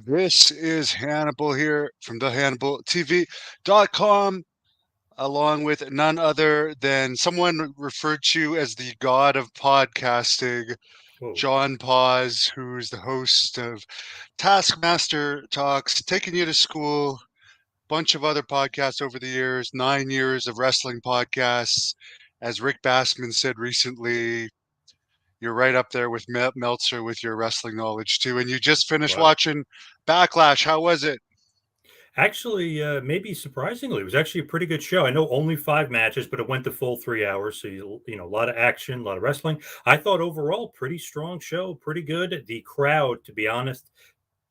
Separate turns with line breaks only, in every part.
This is Hannibal here from the HannibalTV.com, along with none other than someone referred to as the god of podcasting,
Whoa.
John Paz, who's the host of Taskmaster Talks, Taking You to School, bunch of other podcasts over the years, 9 years of wrestling podcasts. As Rick Bassman said recently, you're right up there with Meltzer with your wrestling knowledge too. And you just finished
Wow.
watching Backlash. How was it?
Actually, maybe surprisingly, it was actually a pretty good show. I know only 5 matches, but it went the full 3 hours. So, a lot of action, a lot of wrestling. I thought overall, pretty strong show, pretty good. The crowd, to be honest,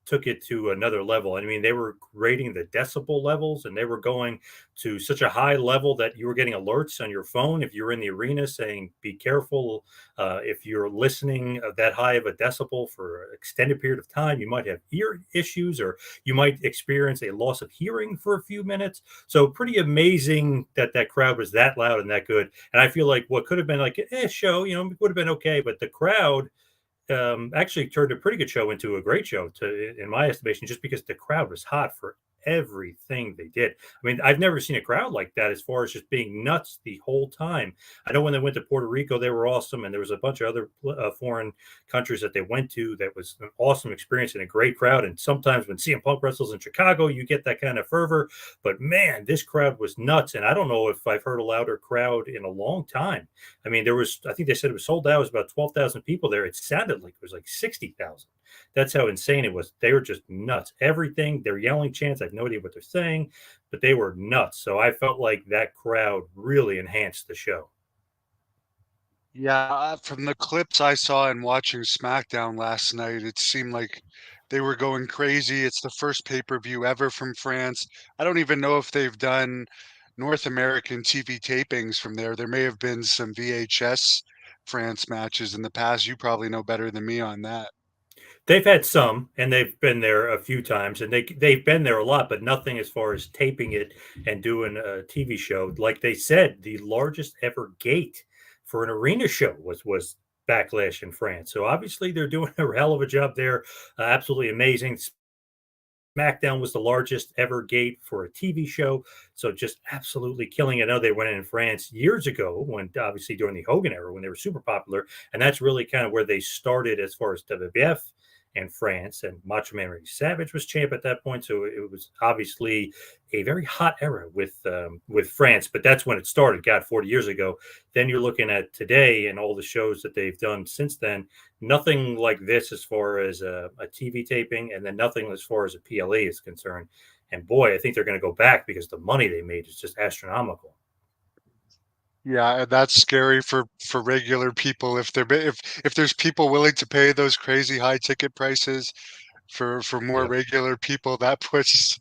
took it to another level. I mean, they were rating the decibel levels and they were going to such a high level that you were getting alerts on your phone if you're in the arena saying, be careful. If you're listening that high of a decibel for an extended period of time, you might have ear issues or you might experience a loss of hearing for a few minutes. So, pretty amazing that that crowd was that loud and that good. And I feel like what could have been like a show, would have been okay, but the crowd actually turned a pretty good show into a great show, in my estimation, just because the crowd was hot for everything they did. I mean, I've never seen a crowd like that as far as just being nuts the whole time. I know when they went to Puerto Rico, they were awesome, and there was a bunch of other foreign countries that they went to that was an awesome experience and a great crowd. And sometimes when CM Punk wrestles in Chicago, you get that kind of fervor. But man, this crowd was nuts, and I don't know if I've heard a louder crowd in a long time. I mean, I think they said it was sold out. It was about 12,000 people there. It sounded like it was like 60,000. That's how insane it was. They were just nuts. Everything, they're yelling chants. I have no idea what they're saying, but they were nuts. So I felt like that crowd really enhanced the show.
Yeah, from the clips I saw in watching SmackDown last night, it seemed like they were going crazy. It's the first pay-per-view ever from France. I don't even know if they've done North American TV tapings from there. There may have been some VHS France matches in the past. You probably know better than me on that.
They've had some, and they've been there a few times, and they've been there a lot, but nothing as far as taping it and doing a TV show. Like they said, the largest ever gate for an arena show was Backlash in France. So obviously they're doing a hell of a job there. Absolutely amazing. SmackDown was the largest ever gate for a TV show. So just absolutely killing it. I know they went in France years ago when obviously during the Hogan era when they were super popular. And that's really kind of where they started as far as WWF and France. And Macho Man Randy Savage was champ at that point. So it was obviously a very hot era with France. But that's when it started, God, 40 years ago. Then you're looking at today and all the shows that they've done since then. Nothing like this as far as a TV taping, and then nothing as far as a PLE is concerned. And boy, I think they're going to go back because the money they made is just astronomical.
Yeah, and that's scary for regular people if if there's people willing to pay those crazy high ticket prices for more
Yep.
regular people, that puts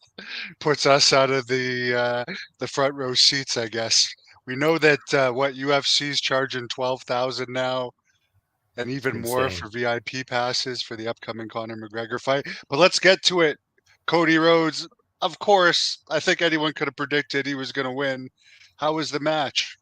us out of the front row seats, I guess. We know that what UFC's charging 12,000 now and even more
Insane.
for VIP passes for the upcoming Conor McGregor fight. But let's get to it. Cody Rhodes, of course, I think anyone could have predicted he was going to win. How was the match?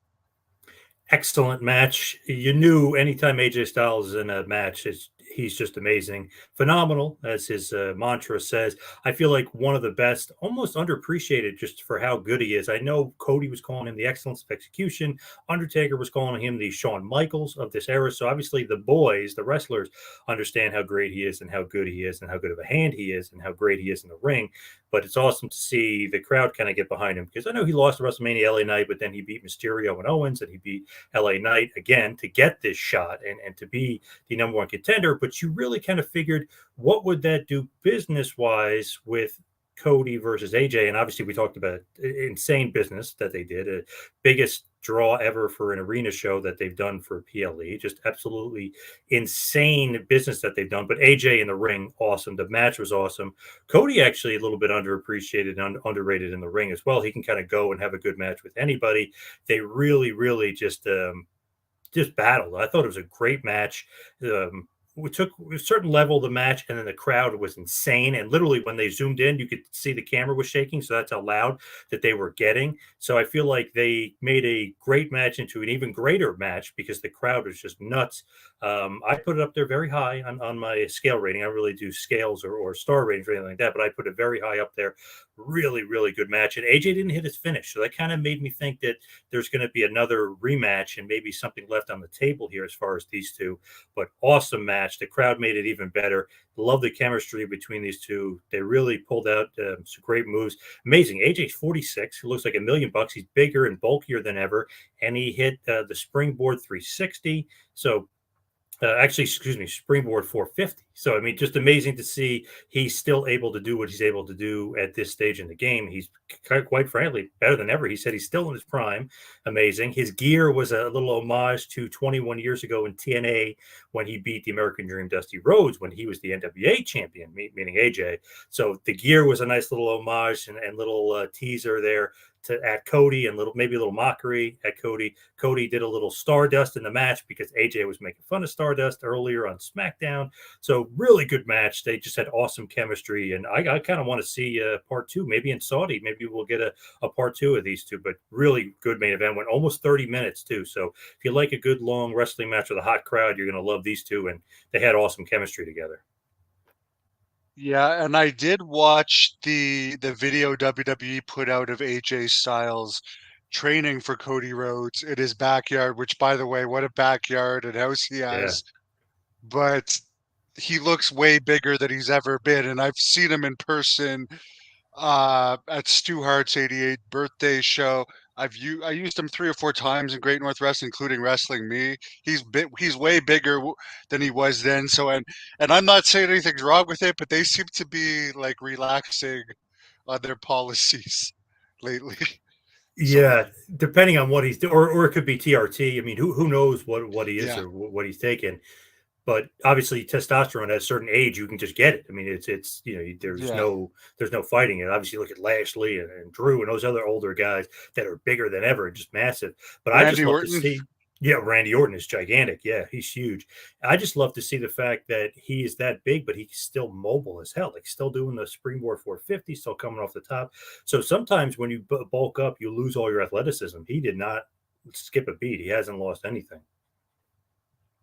Excellent match. You knew anytime AJ Styles is in a match, he's just amazing, phenomenal, as his mantra says. I feel like one of the best, almost underappreciated, just for how good he is. I know Cody was calling him the excellence of execution. Undertaker was calling him the Shawn Michaels of this era. So obviously, the boys, the wrestlers, understand how great he is and how good he is and how good of a hand he is and how great he is in the ring. But it's awesome to see the crowd kind of get behind him because I know he lost to WrestleMania LA Knight, but then he beat Mysterio and Owens and he beat LA Knight again to get this shot and to be the number one contender. But you really kind of figured what would that do business wise with Cody versus AJ? And obviously, we talked about insane business that they did, biggest draw ever for an arena show that they've done for PLE. Just absolutely insane business that they've done. But AJ in the ring, awesome. The match was awesome. Cody actually a little bit underappreciated and underrated in the ring as well. He can kind of go and have a good match with anybody. They really, really just battled. I thought it was a great match. we took a certain level of the match, and then the crowd was insane. And literally, when they zoomed in, you could see the camera was shaking. So that's how loud that they were getting. So I feel like they made a great match into an even greater match because the crowd was just nuts. I put it up there very high on my scale rating. I don't really do scales or star ratings or anything like that, but I put it very high up there. Really, really good match. And AJ didn't hit his finish. So that kind of made me think that there's going to be another rematch and maybe something left on the table here as far as these two. But awesome match. The crowd made it even better. Love the chemistry between these two. They really pulled out some great moves. Amazing. AJ's 46. He looks like $1,000,000. He's bigger and bulkier than ever. And he hit the springboard 360. So actually, excuse me, springboard 450. So, I mean, just amazing to see he's still able to do what he's able to do at this stage in the game. He's quite frankly better than ever. He said he's still in his prime. Amazing. His gear was a little homage to 21 years ago in TNA when he beat the American Dream Dusty Rhodes when he was the NWA champion, meaning AJ. So the gear was a nice little homage and little teaser there at Cody and maybe a little mockery at Cody. Cody did a little Stardust in the match because AJ was making fun of Stardust earlier on SmackDown. So really good match. They just had awesome chemistry, and I kind of want to see part two, maybe in Saudi. Maybe we'll get a part two of these two. But really good main event. Went almost 30 minutes too. So if you like a good long wrestling match with a hot crowd, you're going to love these two. And they had awesome chemistry together.
Yeah, and I did watch the video WWE put out of AJ Styles training for Cody Rhodes in his backyard, which by the way, what a backyard and house he
Yeah.
has. But he looks way bigger than he's ever been, and I've seen him in person at Stu Hart's 88 birthday show. I used him 3 or 4 times in Great North Wrestling, including wrestling me. He's way bigger than he was then. So and I'm not saying anything's wrong with it, but they seem to be like relaxing on their policies lately. So
Yeah, depending on what he's doing, or it could be TRT. I mean, who knows what he is
yeah,
or what he's taking. But obviously, testosterone at a certain age, you can just get it. I mean, it's
yeah.
there's no fighting it. Obviously, look at Lashley and Drew and those other older guys that are bigger than ever, just massive. But I just
Randy
love to
Orton.
see. Yeah, Randy Orton is gigantic. Yeah, he's huge. I just love to see the fact that he is that big, but he's still mobile as hell. Like still doing the springboard 450, still coming off the top. So sometimes when you bulk up, you lose all your athleticism. He did not skip a beat. He hasn't lost anything.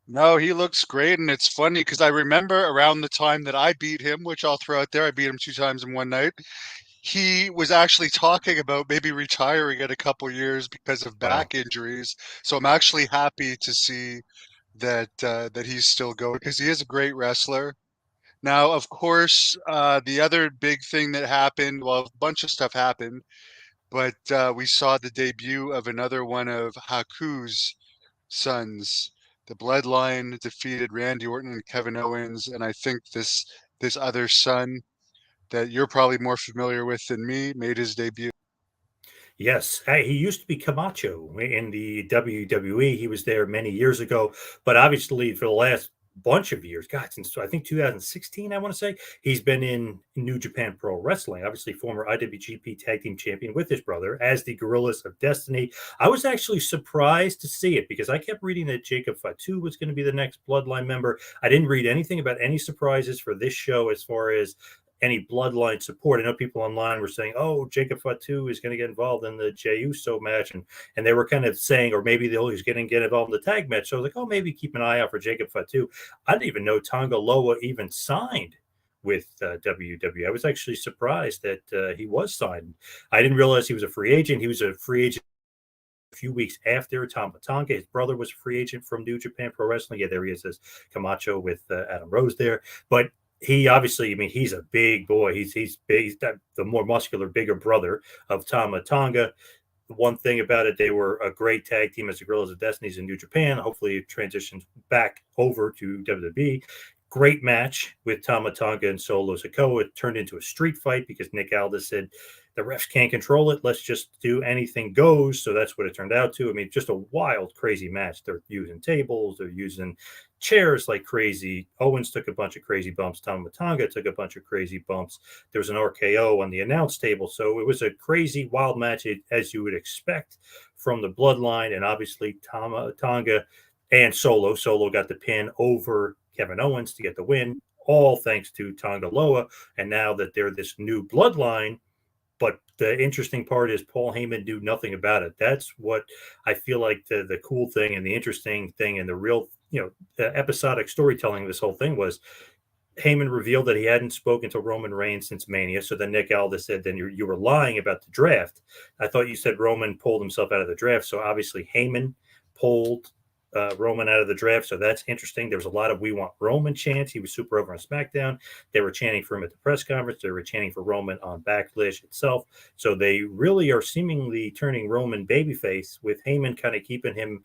No, he looks great, and it's funny because I remember around the time that I beat him, which I'll throw out there, I beat him 2 times in one night. He was actually talking about maybe retiring in a couple years because of
Wow.
back injuries. So I'm actually happy to see that he's still going because he is a great wrestler. Now, of course, the other big thing that happened, well, a bunch of stuff happened, but we saw the debut of another one of Haku's sons. The Bloodline defeated Randy Orton and Kevin Owens, and I think this other son that you're probably more familiar with than me made his debut.
Yes, he used to be Camacho in the WWE. He was there many years ago, but obviously for the last bunch of years, God, since I think 2016, I want to say, he's been in New Japan Pro Wrestling. Obviously, former IWGP Tag Team Champion with his brother as the Gorillas of Destiny. I was actually surprised to see it because I kept reading that Jacob Fatu was going to be the next Bloodline member. I didn't read anything about any surprises for this show as far as any bloodline support. I know people online were saying, "Oh, Jacob Fatu is going to get involved in the Jey Uso match," and they were kind of saying, or maybe he's going to get involved in the tag match. So I was like, "Oh, maybe keep an eye out for Jacob Fatu." I didn't even know Tonga Loa even signed with WWE. I was actually surprised that he was signed. I didn't realize he was a free agent. He was a free agent a few weeks after Tama Tonga. His brother was a free agent from New Japan Pro Wrestling. Yeah, there he is as Camacho with Adam Rose there. But he obviously, I mean, he's a big boy. He's big. He's the more muscular, bigger brother of Tama Tonga. One thing about it, they were a great tag team as the Gorillas of Destinies in New Japan. Hopefully, it transitions back over to WWE. Great match with Tama Tonga and Solo Sikoa. It turned into a street fight because Nick Aldis said the refs can't control it. Let's just do anything goes. So that's what it turned out to. I mean, just a wild, crazy match. They're using tables, they're using chairs like crazy. Owens took a bunch of crazy bumps. Tama Tonga took a bunch of crazy bumps. There was an RKO on the announce table. So it was a crazy, wild match, as you would expect from the bloodline. And obviously, Tama Tonga and Solo. Solo got the pin over Kevin Owens to get the win, all thanks to Tonga Loa. And now that they're this new bloodline, but the interesting part is Paul Heyman knew nothing about it. That's what I feel like the cool thing and the interesting thing and the real, the episodic storytelling of this whole thing was Heyman revealed that he hadn't spoken to Roman Reigns since Mania. So then Nick Aldis said, then you were lying about the draft. I thought you said Roman pulled himself out of the draft. So obviously Heyman pulled Roman out of the draft. So that's interesting. There was a lot of "We Want Roman" chants. He was super over on SmackDown. They were chanting for him at the press conference. They were chanting for Roman on Backlash itself. So they really are seemingly turning Roman babyface, with Heyman kind of keeping him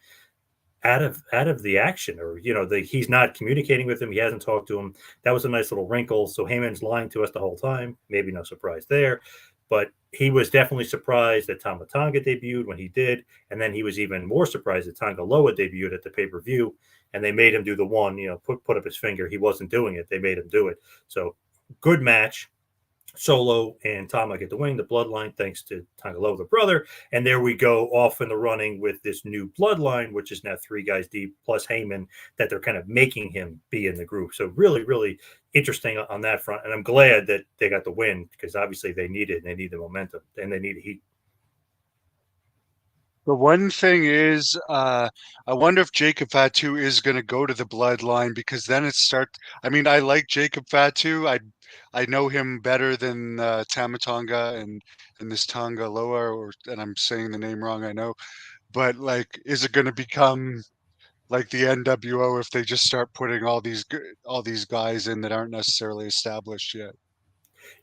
out of the action, or he's not communicating with him. He hasn't talked to him. That was a nice little wrinkle. So Heyman's lying to us the whole time. Maybe no surprise there, but he was definitely surprised that Tama Tonga debuted when he did, and then he was even more surprised that Tonga Loa debuted at the pay-per-view, and they made him do the one, put up his finger. He wasn't doing it. They made him do it. So good match. Solo and Tama get the win, the bloodline, thanks to Tonga Loa, the brother. And there we go, off in the running with this new bloodline, which is now 3 guys deep, plus Heyman, that they're kind of making him be in the group. So really, really interesting on that front. And I'm glad that they got the win, because obviously they need it, and they need the momentum, and they need heat.
The one thing is, I wonder if Jacob Fatu is going to go to the bloodline, because then it starts. I mean, I like Jacob Fatu. I know him better than Tamatonga and this Tonga Loa, and I'm saying the name wrong, I know. But like, is it going to become like the NWO if they just start putting all these guys in that aren't necessarily established yet?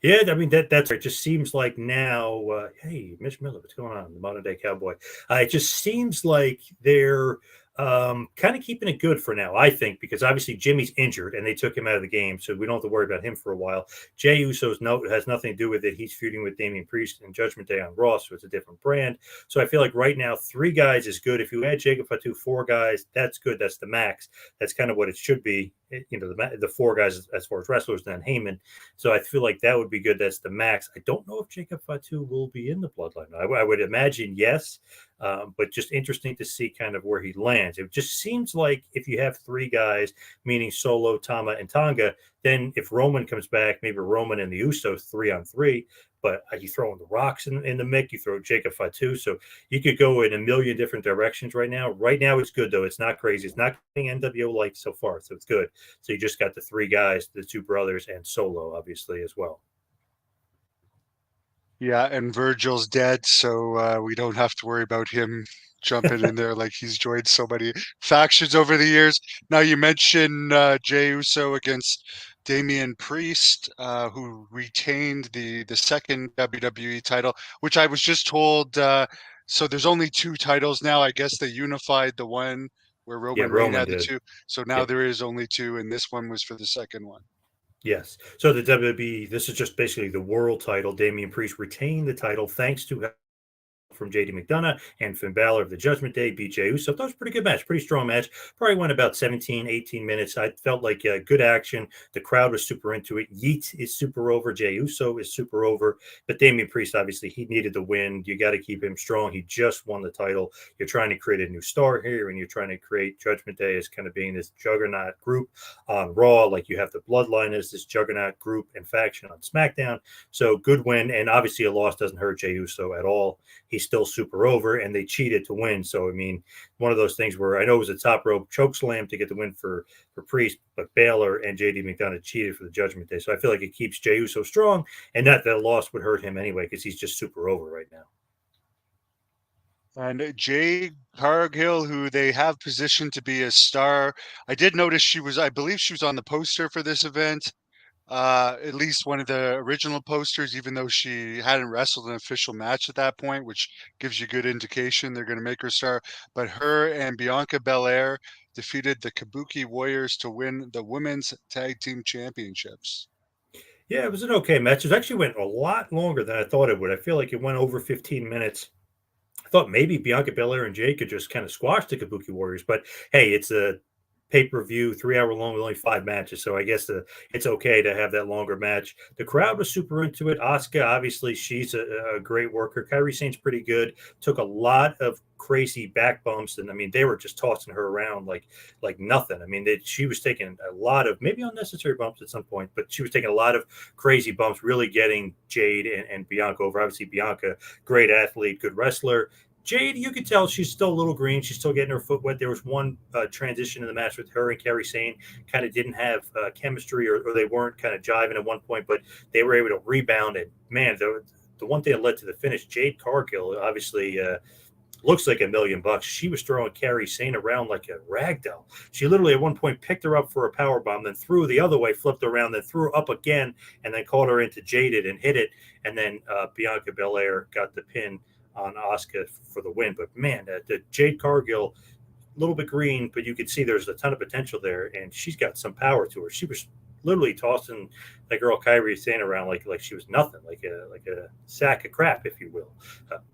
Yeah, I mean that's it. Just seems like now, hey, Mitch Miller, what's going on? The modern day cowboy. It just seems like they're kind of keeping it good for now, I think, because obviously Jimmy's injured and they took him out of the game, so we don't have to worry about him for a while. Jey Uso's has nothing to do with it. He's feuding with Damian Priest and Judgment Day on Raw, so it's a different brand. So I feel like right now 3 guys is good. If you add Jacob Fatu, 4 guys, that's good. That's the max. That's kind of what it should be. The 4 guys as far as wrestlers, then Heyman. So I feel like that would be good. That's the max. I don't know if Jacob Fatu will be in the bloodline. I would imagine yes, but just interesting to see kind of where he lands. It just seems like if you have 3 guys, meaning Solo, Tama, and Tonga, then if Roman comes back, maybe Roman and the Usos 3-on-3. But you throw in the Rocks in the mix, you throw Jacob Fatu. So you could go in a million different directions right now. Right now, it's good, though. It's not crazy. It's not getting NWO like so far, so it's good. So you just got the 3 guys, the 2 brothers, and Solo, obviously, as well.
Yeah, and Virgil's dead, so we don't have to worry about him jumping in there like he's joined so many factions over the years. Now you mentioned Jey Uso against Damian Priest, who retained the second WWE title, which I was just told. So there's only 2 titles now. I guess they unified the one where
Yeah,
Roman Reigns
Roman
had the
did.
2. So now
Yeah.
there is only 2, and this one was for the second one.
Yes. So the WWE, this is just basically the world title. Damian Priest retained the title thanks to from JD McDonough and Finn Balor of the Judgment Day beat Jey Uso. That was a pretty good match, pretty strong match. Probably went about 17, 18 minutes. I felt like good action. The crowd was super into it. Yeet is super over. Jey Uso is super over. But Damian Priest, obviously, he needed the win. You got to keep him strong. He just won the title. You're trying to create a new star here, and you're trying to create Judgment Day as kind of being this juggernaut group on Raw. Like you have the Bloodline as this juggernaut group and faction on SmackDown. So good win. And obviously, a loss doesn't hurt Jey Uso at all. He's still super over, and they cheated to win. So I mean, one of those things where I know it was a top rope choke slam to get the win for Priest, but Balor and JD McDonough cheated for the Judgment Day. So I feel like it keeps Jey Uso strong, and that loss would hurt him anyway because he's just super over right now.
And Jade Cargill, who they have positioned to be a star. I did notice I believe she was on the poster for this event. At least one of the original posters, even though she hadn't wrestled an official match at that point, which gives you good indication they're going to make her star. But her and Bianca Belair defeated the Kabuki Warriors to win the women's tag team championships.
Yeah, it was an okay match. It actually went a lot longer than I thought it would. I feel like it went over 15 minutes. I thought maybe Bianca Belair and Jay could just kind of squash the Kabuki Warriors, but hey, it's a pay-per-view, 3 hour long with only 5 matches. So I guess it's okay to have that longer match. The crowd was super into it. Asuka, obviously, she's a great worker. Kairi Sane's pretty good. Took a lot of crazy back bumps, and I mean, they were just tossing her around like nothing. I mean, she was taking a lot of maybe unnecessary bumps at some point, but she was taking a lot of crazy bumps, really getting Jade and Bianca over. Obviously, Bianca, great athlete, good wrestler. Jade, you could tell she's still a little green. She's still getting her foot wet. There was one transition in the match with her and Kairi Sane, kind of didn't have chemistry, or they weren't kind of jiving at one point, but they were able to rebound. And man, the one thing that led to the finish, Jade Cargill, obviously looks like $1,000,000. She was throwing Kairi Sane around like a rag doll. She literally at one point picked her up for a power bomb, then threw the other way, flipped around, then threw her up again, and then caught her into Jaded and hit it. And then Bianca Belair got the pin on Asuka for the win. But man, the Jade Cargill, a little bit green, but you could see there's a ton of potential there, and she's got some power to her. She was literally tossing that girl Kairi Sane around like she was nothing, like a sack of crap, if you will.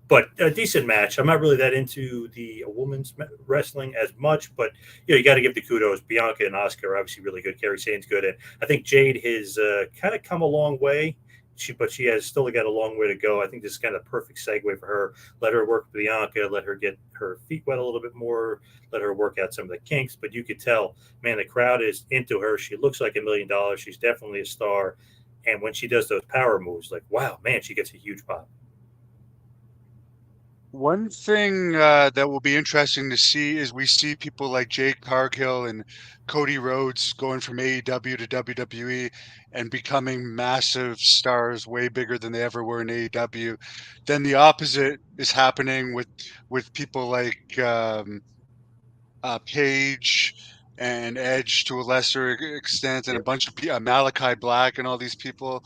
But a decent match. I'm not really that into the women's wrestling as much, but you got to give the kudos. Bianca and Asuka are obviously really good. Kairi Sane's good, and I think Jade has kind of come a long way. But she has still got a long way to go. I think this is kind of a perfect segue for her. Let her work with Bianca, let her get her feet wet a little bit more, let her work out some of the kinks. But you could tell, man, the crowd is into her. She looks like $1,000,000. She's definitely a star. And when she does those power moves, like, wow, man, she gets a huge pop.
One thing that will be interesting to see is we see people like Jade Cargill and Cody Rhodes going from AEW to WWE and becoming massive stars, way bigger than they ever were in AEW. Then the opposite is happening with people like Paige and Edge to a lesser extent, and a
Yeah.
bunch of Malachi Black and all these people.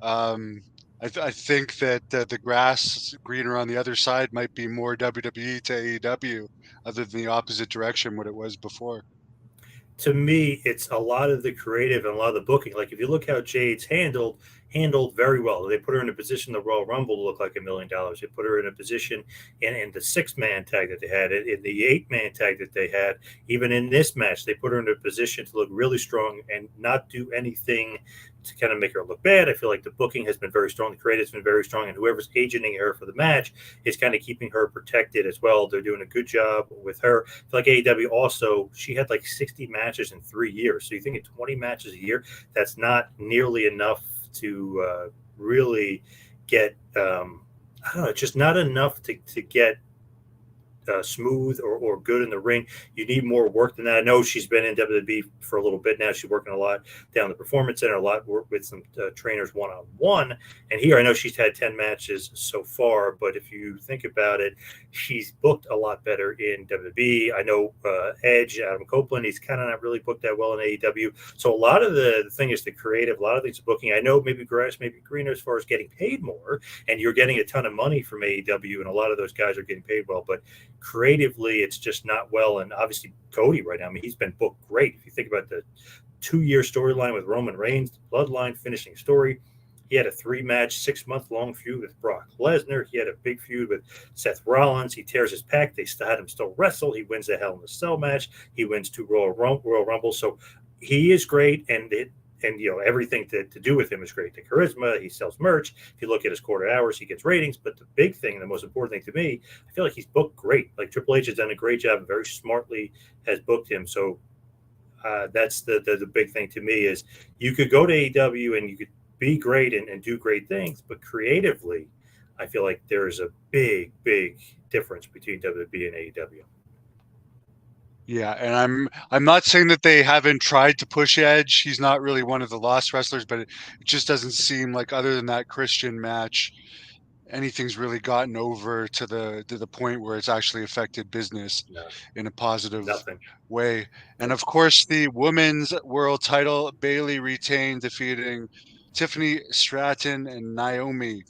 Um, I think that the grass greener on the other side might be more WWE to AEW, other than the opposite direction what it was before.
To me, it's a lot of the creative and a lot of the booking. Like if you look how Jade's handled very well. They put her in a position the Royal Rumble to look like $1,000,000. They put her in a position in the 6 man tag that they had, in the 8 man tag that they had. Even in this match, they put her in a position to look really strong and not do anything to kind of make her look bad. I feel like the booking has been very strong, the creative's been very strong, and whoever's agenting her for the match is kind of keeping her protected as well. They're doing a good job with her. I feel like AEW also, she had like 60 matches in 3 years. So you think at 20 matches a year, that's not nearly enough to really get I don't know, just not enough to get smooth or good in the ring. You need more work than that. I know she's been in WWE for a little bit now. She's working a lot down the Performance Center, a lot work with some trainers one-on-one. And here I know she's had 10 matches so far, but if you think about it, she's booked a lot better in WWE. I know Edge, Adam Copeland, he's kind of not really booked that well in AEW. So a lot of the thing is the creative, a lot of things booking. I know maybe grass, maybe greener as far as getting paid more, and you're getting a ton of money from AEW, and a lot of those guys are getting paid well, but creatively it's just not well. And obviously Cody right now, I mean, he's been booked great. If you think about the 2 year storyline with Roman Reigns, the Bloodline finishing story, he had a 3 match 6 month long feud with Brock Lesnar. He had a big feud with Seth Rollins. He tears his pec. They had him still wrestle. He wins the Hell in a Cell match. He wins 2 Royal Rumbles. So he is great, and everything to do with him is great. The charisma, he sells merch. If you look at his quarter hours, he gets ratings. But the big thing, the most important thing to me, I feel like he's booked great. Like Triple H has done a great job, and very smartly has booked him. So that's the big thing to me is you could go to AEW and you could be great and do great things, but creatively, I feel like there is a big difference between WWE and AEW.
Yeah, and I'm not saying that they haven't tried to push Edge. He's not really one of the lost wrestlers, but it just doesn't seem like, other than that Christian match, anything's really gotten over to the point where it's actually affected business
No,
in a positive
nothing.
way. And of course, the women's world title, Bayley retained, defeating Tiffany Stratton and Naomi.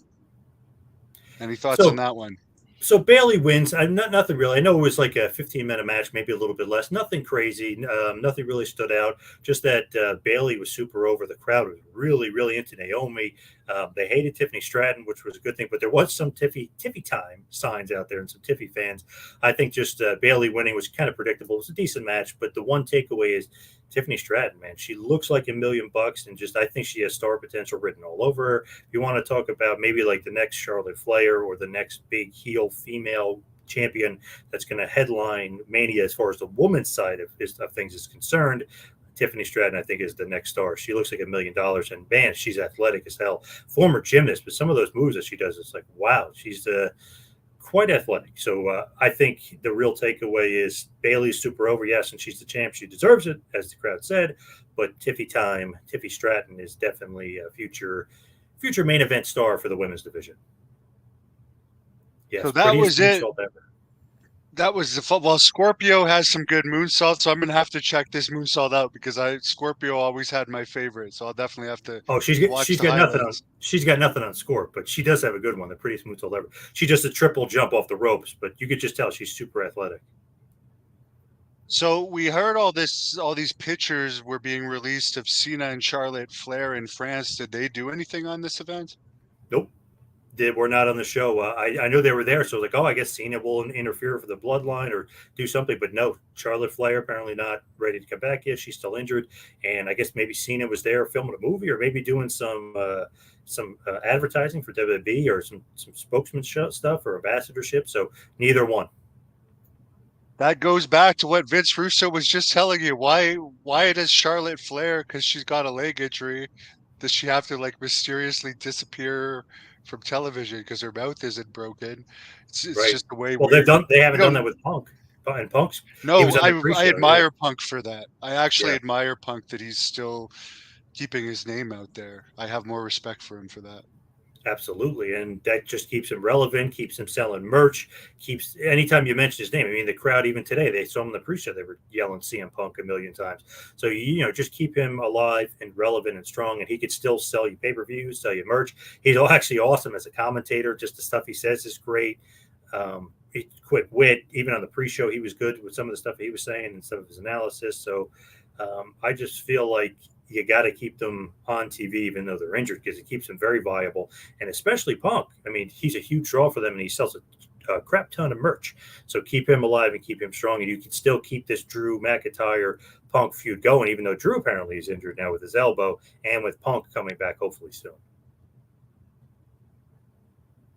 Any thoughts on
So
that one?
So Bailey wins. Nothing really. I know it was like a 15-minute match, maybe a little bit less. Nothing crazy. Nothing really stood out. Just that Bailey was super over. The crowd was really, really into Naomi. They hated Tiffany Stratton, which was a good thing. But there was some Tiffy time signs out there and some Tiffy fans. I think just Bailey winning was kind of predictable. It was a decent match. But the one takeaway is Tiffany Stratton, man. She looks like $1,000,000, and just I think she has star potential written all over her. If you want to talk about maybe like the next Charlotte Flair or the next big heel female champion that's going to headline Mania as far as the woman's side of things is concerned, Tiffany Stratton, I think, is the next star. She looks like $1,000,000, and man, she's athletic as hell. Former gymnast, but some of those moves that she does, it's like, wow, she's quite athletic. So I think the real takeaway is Bailey's super over, yes, and she's the champ. She deserves it, as the crowd said. But Tiffy Stratton is definitely a future main event star for the women's division.
So
Yes,
that
prettiest
was it.
moonsault ever.
That was the well. Scorpio has some good moonsaults, so I'm gonna have to check this moonsault out because I Scorpio always had my favorite. So I'll definitely have to
Oh,
watch the highlights.
she's got nothing on Scorp, but she does have a good one, the prettiest moonsault ever. She does a triple jump off the ropes, but you could just tell she's super athletic.
So we heard all these pictures were being released of Cena and Charlotte Flair in France. Did they do anything on this event?
Nope. They were not on the show. I knew they were there, so I was like, oh, I guess Cena will interfere for the bloodline or do something. But no, Charlotte Flair apparently not ready to come back yet. She's still injured, and I guess maybe Cena was there filming a movie or maybe doing some advertising for WWE or some spokesmanship stuff or ambassadorship. So neither one.
That goes back to what Vince Russo was just telling you. Why does Charlotte Flair, because she's got a leg injury, does she have to like mysteriously disappear from television because her mouth isn't broken? It's
Right.
just a way
Well,
weird.
they
You
haven't done
know,
that with Punk. And Punk's he
no,
was on the
I
pre-show. Yeah,
admire Punk for that. I actually
yeah.
admire Punk that he's still keeping his name out there. I have more respect for him for that.
Absolutely, and that just keeps him relevant, keeps him selling merch, keeps anytime you mention his name. I mean, the crowd even today they saw him in the pre-show, they were yelling CM Punk a million times. So just keep him alive and relevant and strong, and he could still sell you pay-per-views, sell you merch. He's actually awesome as a commentator. Just the stuff he says is great. Quick wit. Even on the pre-show, he was good with some of the stuff he was saying and some of his analysis. So I just feel like you got to keep them on TV even though they're injured because it keeps them very viable, and especially Punk. I mean, he's a huge draw for them, and he sells a crap ton of merch. So keep him alive and keep him strong, and you can still keep this Drew McIntyre Punk feud going, even though Drew apparently is injured now with his elbow, and with Punk coming back hopefully soon.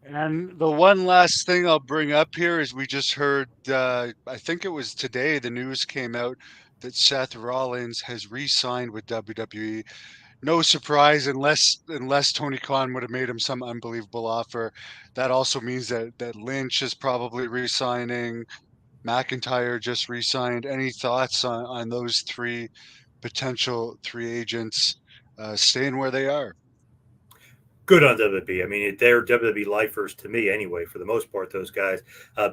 And the one last thing I'll bring up here is we just heard, I think it was today, the news came out that Seth Rollins has re-signed with WWE. No surprise, unless Tony Khan would have made him some unbelievable offer. That also means that Lynch is probably re-signing. McIntyre just re-signed. Any thoughts on those three potential three agents staying where they are?
Good on WWE. I mean, they're WWE lifers to me anyway, for the most part, those guys.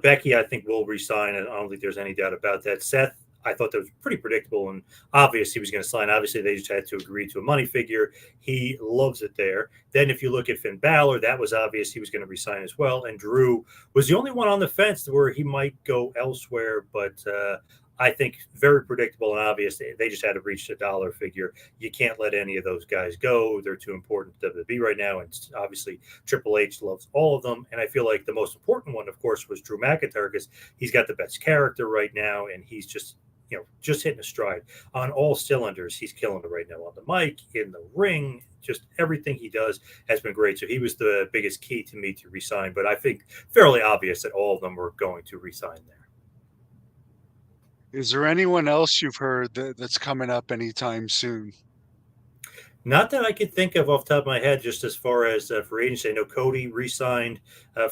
Becky, I think, will resign, and I don't think there's any doubt about that. Seth, I thought that was pretty predictable and obvious he was going to sign. Obviously, they just had to agree to a money figure. He loves it there. Then, if you look at Finn Balor, that was obvious he was going to resign as well. And Drew was the only one on the fence where he might go elsewhere, but I think very predictable and obvious. They just had to reach the dollar figure. You can't let any of those guys go. They're too important to WWE right now. And obviously, Triple H loves all of them. And I feel like the most important one, of course, was Drew McIntyre because he's got the best character right now. And he's just hitting a stride on all cylinders. He's killing it right now on the mic, in the ring. Just everything he does has been great. So he was the biggest key to me to resign. But I think fairly obvious that all of them were going to resign there.
Is there anyone else you've heard that's coming up anytime soon?
Not that I could think of off the top of my head, just as far as for agency. I know Cody re-signed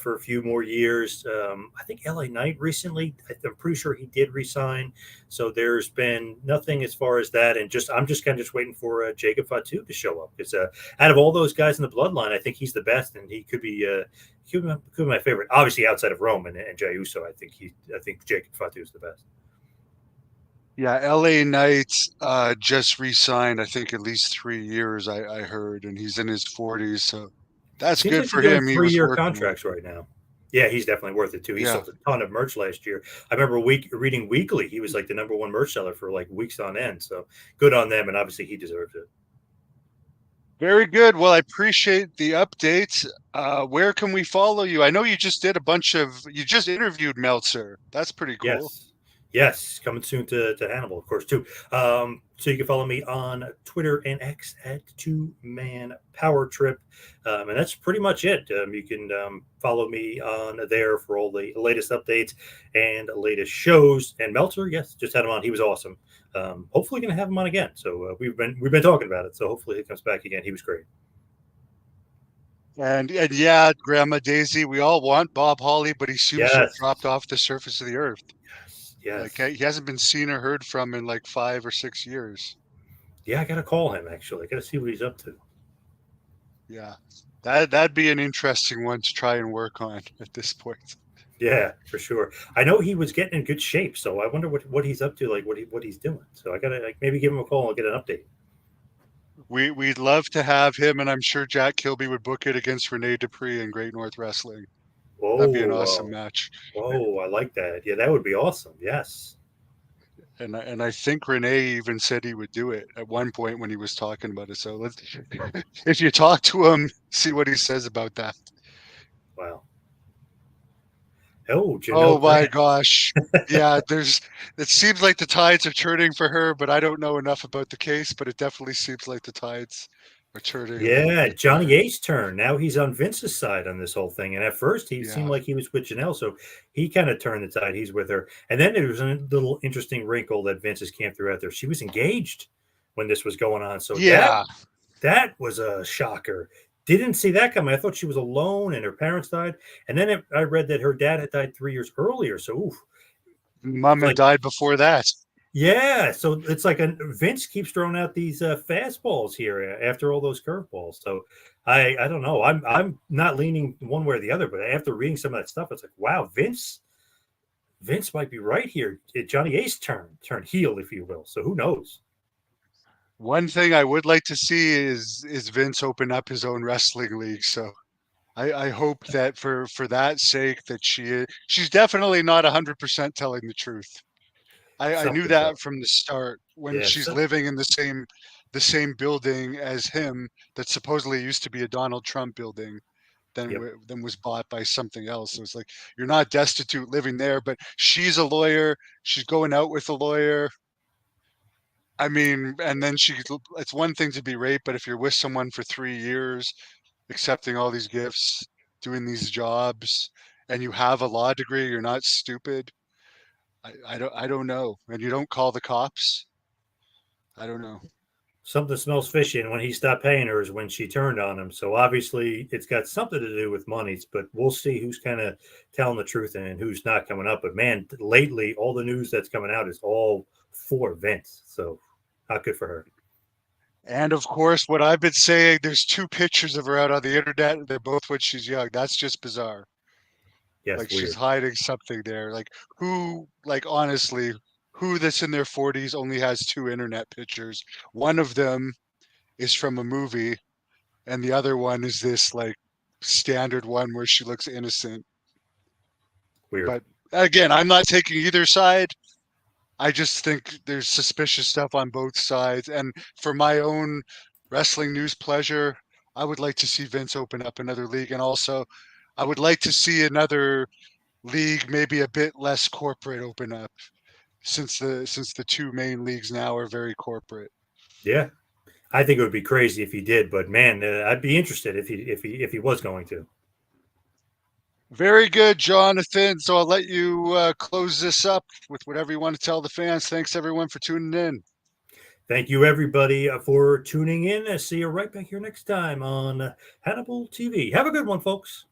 for a few more years. I think LA Knight recently, I'm pretty sure he did re-sign. So there's been nothing as far as that. And I'm just kind of just waiting for Jacob Fatu to show up. Because out of all those guys in the bloodline, I think he's the best. And he could be my favorite. Obviously outside of Roman and Jey Uso, I think Jacob Fatu is the best.
Yeah, LA Knight just re-signed, I think at least 3 years I heard, and he's in his 40s, so that's
Seems
good
like they're
for
doing
him. He was
3-year
working.
contracts right now. Yeah, he's definitely worth it too. He
Yeah.
sold a ton of merch last year. I remember reading Weekly. He was like the #1 merch seller for like weeks on end. So good on them, and obviously he deserves it.
Very good. Well, I appreciate the updates. Where can we follow you? I know you just did you just interviewed Meltzer. That's pretty cool.
Yes. Yes, coming soon to Hannibal, of course, too. So you can follow me on Twitter and X at 2Man Power Trip. And that's pretty much it. You can follow me on there for all the latest updates and latest shows. And Meltzer, yes, just had him on. He was awesome. Hopefully, going to have him on again. So we've been talking about it. So hopefully, he comes back again. He was great.
And yeah, Grandma Daisy, we all want Bob Holly, but he seems to have
Yes,
dropped off the surface of the earth.
yes,
Like
yes.
he hasn't been seen or heard from in like 5 or 6 years.
Yeah, I got to call him actually. I got to see what he's up to.
Yeah. That'd be an interesting one to try and work on at this point.
Yeah, for sure. I know he was getting in good shape, so I wonder what he's up to, like what he's doing. So I gotta like maybe give him a call and get an update.
We'd love to have him, and I'm sure Jack Kilby would book it against Rene Dupree in Great North Wrestling. That'd be an awesome
Whoa,
match.
whoa! I like that. Yeah, that would be awesome. Yes,
And I think Rene even said he would do it at one point when he was talking about it. So let's, if you talk to him, see what he says about that.
wow. Oh,
Oh
Janelle
my
Grant.
gosh. Yeah, it seems like the tides are turning for her, but I don't know enough about the case, but it definitely seems like the tides are turning a little
Yeah,
bit for
Johnny
her.
Ace turn. Now he's on Vince's side on this whole thing. And at first he seemed
Yeah.
like he was with Janelle, so he kind of turned the tide. He's with her. And then there was a little interesting wrinkle that Vince's camp threw out there. She was engaged when this was going on. So
Yeah.
that was a shocker. Didn't see that coming. I thought she was alone and her parents died. And then I read that her dad had died 3 years earlier. So oof, it's
Mom had
like,
died before that.
yeah. So it's like Vince keeps throwing out these fastballs here after all those curveballs. So I don't know. I'm not leaning one way or the other, but after reading some of that stuff, it's like, wow, Vince might be right here. Johnny Ace turned heel, if you will. So who knows?
One thing I would like to see is Vince open up his own wrestling league. So I hope that for that sake that she's definitely not 100% telling the truth. I knew
Something's
that
up.
from the start when
Yeah.
she's living in the same building as him that supposedly used to be a Donald Trump building,
Yep.
then was bought by something else. So it's like you're not destitute living there, but she's a lawyer. She's going out with a lawyer. I mean, and then it's one thing to be raped, but if you're with someone for 3 years, accepting all these gifts, doing these jobs, and you have a law degree, you're not stupid. I don't know. And you don't call the cops. I don't know.
Something smells fishy, and when he stopped paying her is when she turned on him. So obviously, it's got something to do with monies. But we'll see who's kind of telling the truth and who's not coming up. But man, lately, all the news that's coming out is all for Vince. So not good for her.
And of course, what I've been saying, there's two pictures of her out on the internet. They're both when she's young. That's just bizarre.
Yes,
Like she's
weird.
hiding something there. Like honestly, who that's in their 40s only has two internet pictures? One of them is from a movie, and the other one is this like standard one where she looks innocent.
Weird.
But again, I'm not taking either side. I just think there's suspicious stuff on both sides. And for my own wrestling news pleasure, I would like to see Vince open up another league. And also, I would like to see another league, maybe a bit less corporate, open up since the two main leagues now are very corporate.
Yeah, I think it would be crazy if he did. But man, I'd be interested if he was going to.
Very good, Jonathan. So I'll let you close this up with whatever you want to tell the fans. Thanks everyone for tuning in.
Thank you, everybody, for tuning in. See you right back here next time on Hannibal TV. Have a good one, folks.